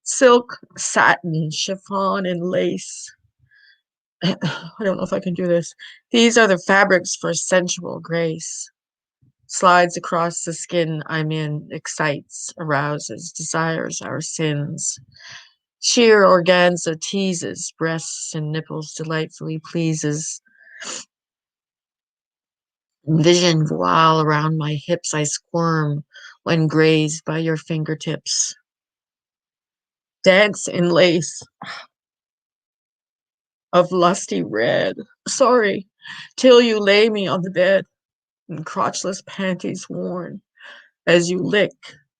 Silk, satin, chiffon, and lace. I don't know if I can do this. These are the fabrics for sensual grace. Slides across the skin I'm in, excites, arouses, desires our sins. Sheer organza teases, breasts and nipples delightfully pleases. Vision voile around my hips, I squirm when grazed by your fingertips. Dance in lace of lusty red. Sorry, till you lay me on the bed. and crotchless panties worn as you lick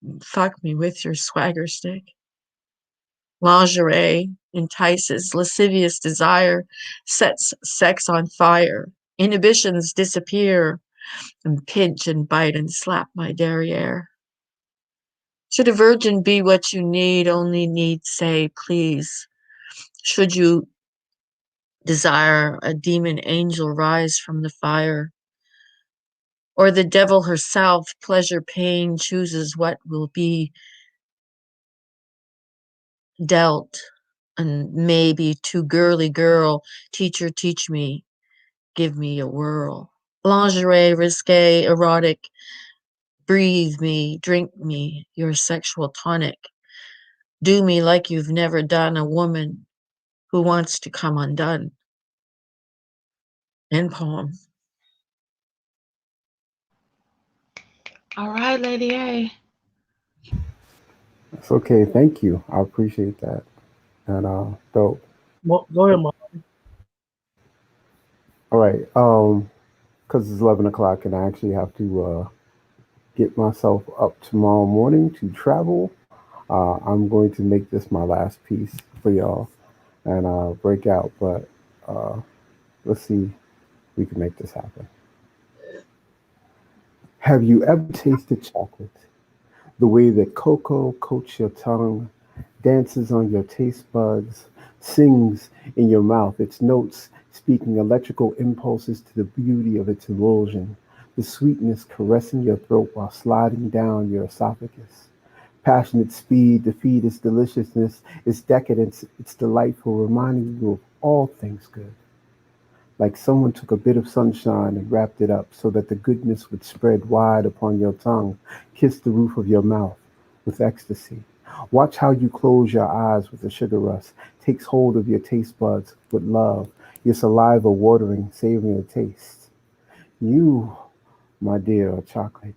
and fuck me with your swagger stick. Lingerie entices, lascivious desire sets sex on fire. Inhibitions disappear and pinch and bite and slap my derriere. Should a virgin be what you need, only need say please. Should you desire a demon angel rise from the fire, or the devil herself, pleasure, pain, chooses what will be dealt, and maybe to girly girl, teacher, teach me, give me a whirl. Lingerie, risque, erotic, breathe me, drink me, your sexual tonic. Do me like you've never done a woman who wants to come undone. End poem. All right, Lady A. It's okay. Thank you. I appreciate that. And dope. Well, go ahead, Mom. All right. Because it's 11 o'clock, and I actually have to get myself up tomorrow morning to travel. I'm going to make this my last piece for y'all and break out. But uh, let's see if we can make this happen. Have you ever tasted chocolate? The way that cocoa coats your tongue, dances on your taste buds, sings in your mouth, its notes speaking electrical impulses to the beauty of its emulsion, the sweetness caressing your throat while sliding down your esophagus. Passionate speed to feed its deliciousness, its decadence, its delightful, reminding you of all things good. Like someone took a bit of sunshine and wrapped it up so that the goodness would spread wide upon your tongue, kiss the roof of your mouth with ecstasy. Watch how you close your eyes with the sugar rush, takes hold of your taste buds with love, your saliva watering, savoring the taste. You, my dear, are chocolate.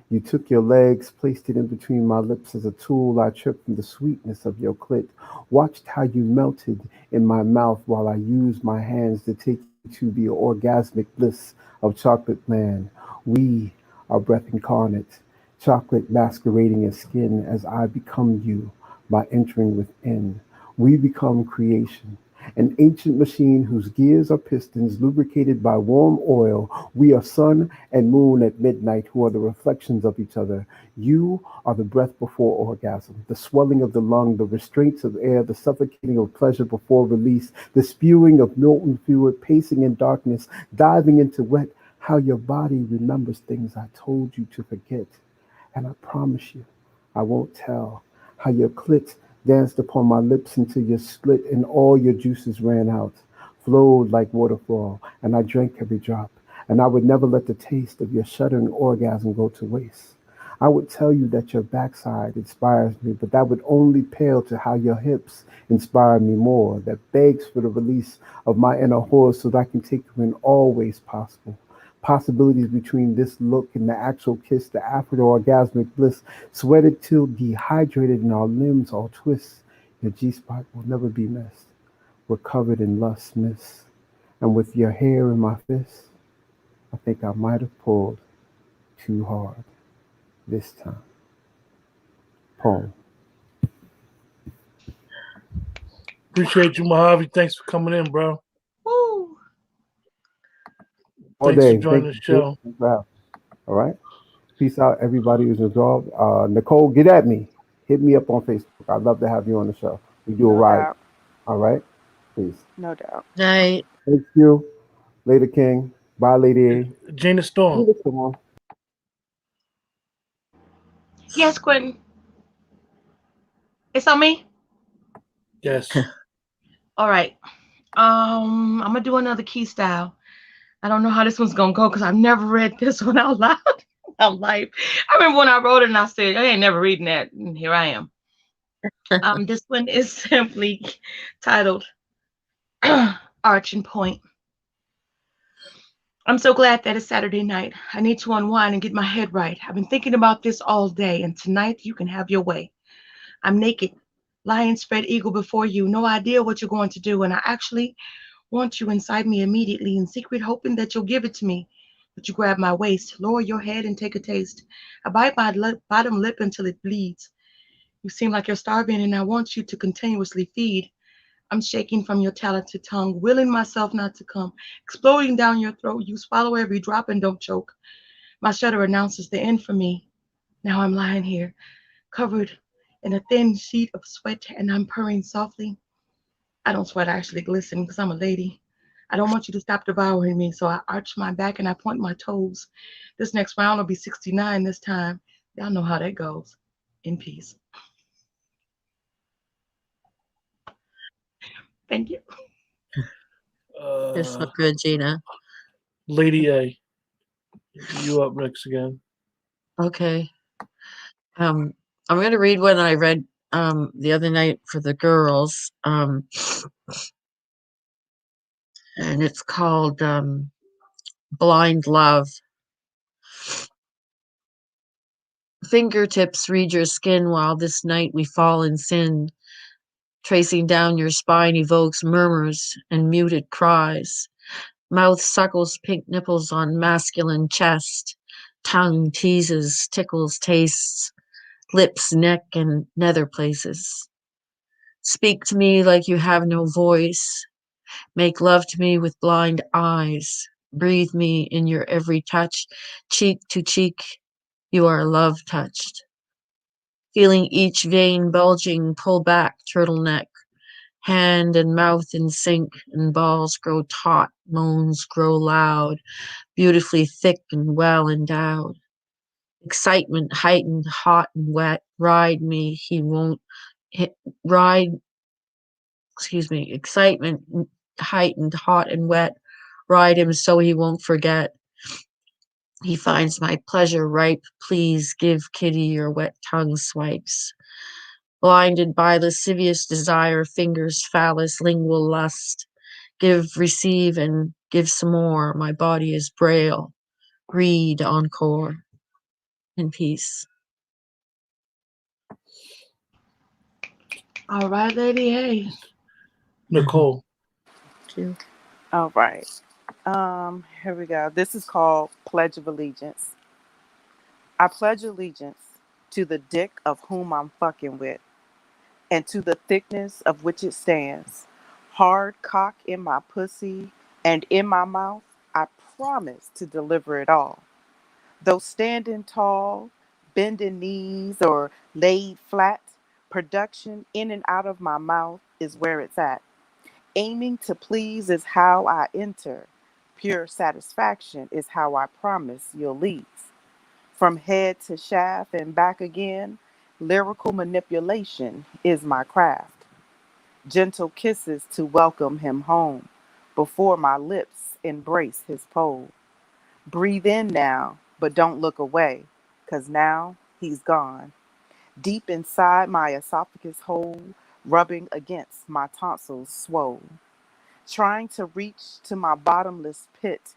You took your legs, placed it in between my lips as a tool. I tripped from the sweetness of your clit. Watched how you melted in my mouth while I used my hands to take you to the orgasmic bliss of chocolate land. We are breath incarnate, chocolate masquerading as skin as I become you by entering within. We become creation. An ancient machine whose gears are pistons lubricated by warm oil. We are sun and moon at midnight, who are the reflections of each other. You are the breath before orgasm, the swelling of the lung, the restraints of air, the suffocating of pleasure before release, the spewing of molten fluid, pacing in darkness, diving into wet, how your body remembers things I told you to forget. And I promise you, I won't tell how your clit danced upon my lips until you split and all your juices ran out, flowed like waterfall, and I drank every drop. And I would never let the taste of your shuddering orgasm go to waste. I would tell you that your backside inspires me, but that would only pale to how your hips inspire me more, that begs for the release of my inner horror so that I can take you in all ways possible. Possibilities between this look and the actual kiss, the after orgasmic bliss, sweated till dehydrated and our limbs all twist. Your G spot will never be missed. We're covered in lust mist. And with your hair in my fist, I think I might have pulled too hard this time. Poem. Appreciate you, Mojave. Thanks for coming in, bro. Woo. All Thanks for day. joining Thank the you. show. Thanks for having me. All right. Peace out, everybody who's involved. Nicole, get at me. Hit me up on Facebook. I'd love to have you on the show. We do a No ride. doubt. All right. Peace. No doubt. Night. Thank you. Later, King. Bye, Lady A. Gina Storm. Later, Come Yes, Quentin. It's on me. Yes. All right. I'm gonna do another key style. I don't know how this one's gonna go because I've never read this one out loud in life. I remember when I wrote it and I said, I ain't never reading that, and here I am. This one is simply titled Arch and Point. I'm so glad that it's Saturday night. I need to unwind and get my head right. I've been thinking about this all day, and tonight you can have your way. I'm naked, lying spread eagle before you, no idea what you're going to do, and I actually want you inside me immediately in secret, hoping that you'll give it to me. But you grab my waist, lower your head and take a taste. I bite my bottom lip until it bleeds. You seem like you're starving and I want you to continuously feed. I'm shaking from your talented tongue, willing myself not to come, exploding down your throat. You swallow every drop and don't choke. My shudder announces the end for me. Now I'm lying here, covered in a thin sheet of sweat, and I'm purring softly. I don't sweat, I actually glisten because I'm a lady. I don't want you to stop devouring me, so I arch my back and I point my toes. This next round will be 69 this time. Y'all know how that goes. In peace. Thank you. You're so good, Gina. Lady A, you up next again. Okay. I'm going to read one I read the other night for the girls. And it's called Blind Love. Fingertips read your skin while this night we fall in sin. Tracing down your spine evokes murmurs and muted cries. Mouth suckles pink nipples on masculine chest. Tongue teases, tickles, tastes. Lips, neck, and nether places. Speak to me like you have no voice. Make love to me with blind eyes. Breathe me in your every touch. Cheek to cheek, you are love touched. Feeling each vein bulging, pull back, turtleneck. Hand and mouth in sync, and balls grow taut, moans grow loud, beautifully thick and well endowed. Excitement heightened, hot and wet. Ride me, he won't excitement heightened, hot and wet. Ride him so he won't forget. He finds my pleasure ripe. Please give kitty your wet tongue swipes. Blinded by lascivious desire, fingers phallus, lingual lust. Give, receive, and give some more. My body is braille. Read encore. In peace. All right, Lady A. Nicole. All right. Here we go. This is called Pledge of Allegiance. I pledge allegiance to the dick of whom I'm fucking with, and to the thickness of which it stands. Hard cock in my pussy and in my mouth, I promise to deliver it all. Though standing tall, bending knees, or laid flat, production in and out of my mouth is where it's at. Aiming to please is how I enter. Pure satisfaction is how I promise you'll leave. From head to shaft and back again, lyrical manipulation is my craft. Gentle kisses to welcome him home before my lips embrace his pole. Breathe in now, but don't look away, 'cause now he's gone. Deep inside my esophagus hole, rubbing against my tonsils swole. Trying to reach to my bottomless pit,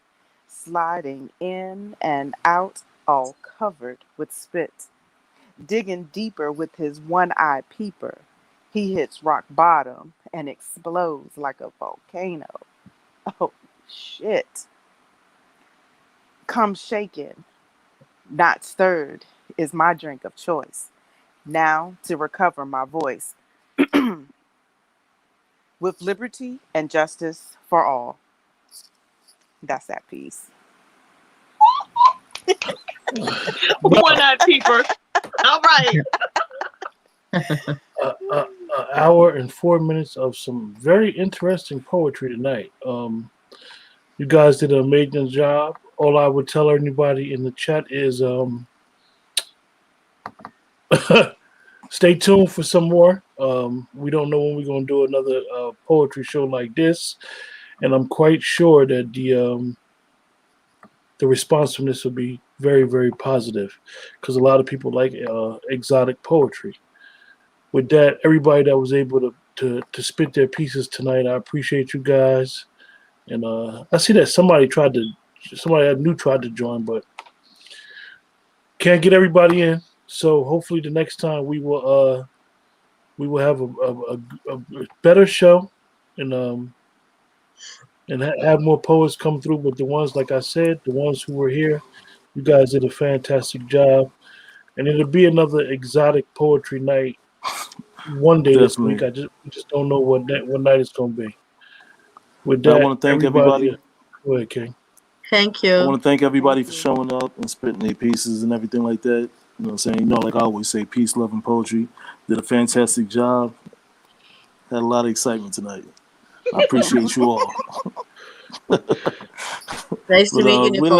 sliding in and out, all covered with spit. Digging deeper with his one-eye peeper, he hits rock bottom and explodes like a volcano. Oh, shit. Come shaken, not stirred, is my drink of choice. Now to recover my voice. With liberty and justice for all. That's that piece. One-eyed peeper. All right. An hour and 4 minutes of some very interesting poetry tonight. You guys did an amazing job. All I would tell anybody in the chat is stay tuned for some more. We don't know when we're going to do another poetry show like this, and I'm quite sure that the response from this will be very, very positive because a lot of people like exotic poetry. With that, everybody that was able to spit their pieces tonight, I appreciate you guys. And I see that somebody new tried to join, but can't get everybody in. So hopefully the next time we will have a better show, and and have more poets come through. But the ones, like I said, the ones who were here, you guys did a fantastic job. And it'll be another exotic poetry night one day this week. Definitely. We just don't know what night it's gonna be. With And I that, want to thank everybody, everybody. go ahead, King. Thank I you. want to thank everybody Thank for you. showing up and spitting their pieces and everything like that. You know what I'm saying? You know, like I always say, peace, love, and poetry. Did a fantastic job. Had a lot of excitement tonight. I appreciate you all. Nice to But meet you, we'll Nicole.